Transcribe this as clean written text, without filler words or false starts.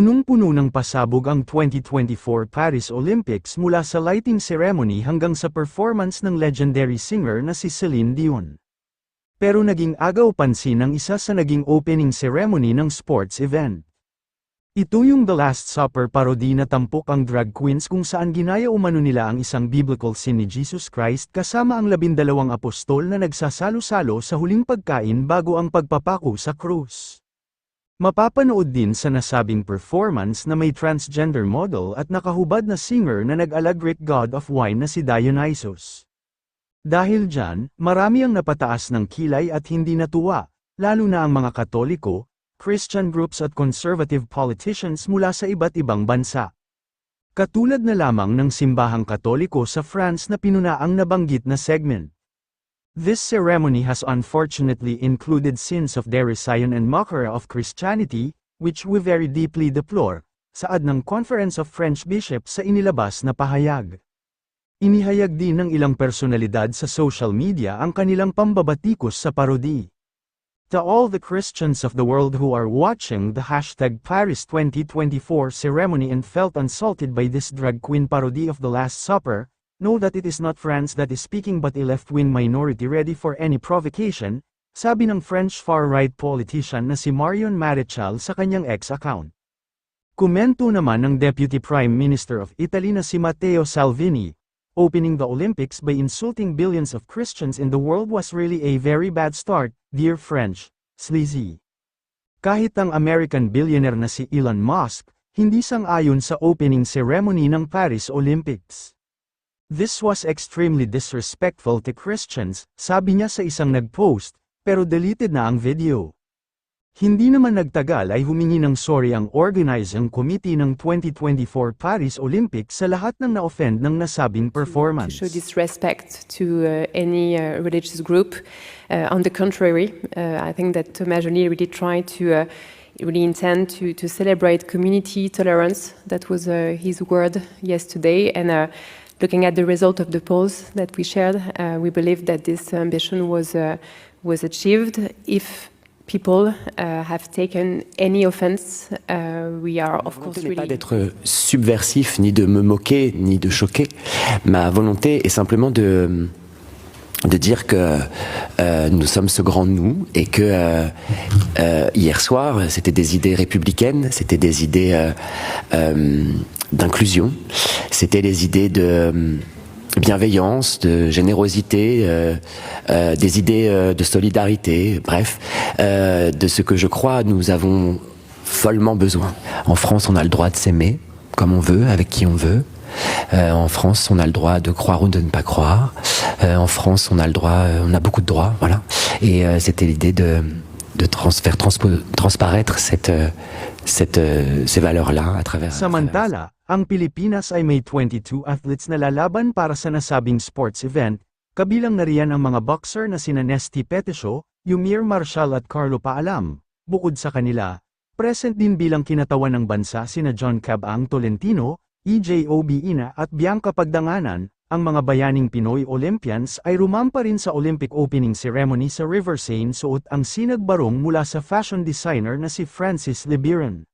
Punong-puno ng pasabog ang 2024 Paris Olympics mula sa lighting ceremony hanggang sa performance ng legendary singer na si Celine Dion. Pero naging agaw-pansin ang isa sa naging opening ceremony ng sports event. Ito yung The Last Supper parody na tampok ang drag queens kung saan ginaya umano nila ang isang biblical scene ni Jesus Christ kasama ang 12 apostol na nagsasalo-salo sa huling pagkain bago ang pagpapako sa krus. Mapapanood din sa nasabing performance na may transgender model at nakahubad na singer na nag-ala Greek god of wine na si Dionysus. Dahil dyan, marami ang napataas ng kilay at hindi natuwa, lalo na ang mga Katoliko, Christian groups at conservative politicians mula sa iba't ibang bansa. Katulad na lamang ng simbahang Katoliko sa France na pinunaang nabanggit na segment. This ceremony has unfortunately included scenes of derision and mockery of Christianity, which we very deeply deplore, saad ng Conference of French Bishops sa inilabas na pahayag. Inihayag din ng ilang personalidad sa social media ang kanilang pambabatikos sa parody. To all the Christians of the world who are watching the #Paris 2024 ceremony and felt insulted by this drag queen parody of the Last Supper, know that it is not France that is speaking but a left-wing minority ready for any provocation, sabi ng French far-right politician na si Marion Maréchal sa kanyang X account. Komento naman ng Deputy Prime Minister of Italy na si Matteo Salvini, opening the Olympics by insulting billions of Christians in the world was really a very bad start, dear French, sleazy. Kahit ang American billionaire na si Elon Musk, hindi sang-ayon sa opening ceremony ng Paris Olympics. This was extremely disrespectful to Christians, sabi niya sa isang nag-post, pero deleted na ang video. Hindi naman nagtagal ay humingi ng sorry ang organizing committee ng 2024 Paris Olympics sa lahat ng na-offend ng nasabing performance. To show disrespect to any religious group. On the contrary, I think that Thomas Joly really tried to really intend to celebrate community tolerance. That was his word yesterday, and looking at the result of the polls that we shared, we believe that this ambition was achieved. If people have taken any offense, we are of course really... Pas d'être subversif, ni de me moquer, ni de choquer. Ma volonté est simplement de dire que nous sommes ce grand nous et que hier soir, c'était des idées républicaines, c'était des idées d'inclusion, c'était des idées de bienveillance, de générosité, des idées de solidarité, bref, de ce que je crois nous avons follement besoin. En France, on a le droit de s'aimer comme on veut, avec qui on veut. En France, on a le droit de croire ou de ne pas croire. En France, on a le droit, on a beaucoup de droits, voilà. Et c'était l'idée de faire transparaître ces valeurs-là à travers. Samantala, ang Pilipinas ay may 22 athletes na lalaban para sa nasabing sports event, kabilang na riyan ang mga boxer na sina Nesty Petesio, Yumir Marshall at Carlo Paalam. Bukod sa kanila, present din bilang kinatawan ng bansa sina John Cabang Tolentino, EJOB Ina at Bianca Pagdanganan. Ang mga bayaning Pinoy Olympians ay rumampa rin sa Olympic opening ceremony sa River Seine suot ang sinag barong mula sa fashion designer na si Francis Libiran.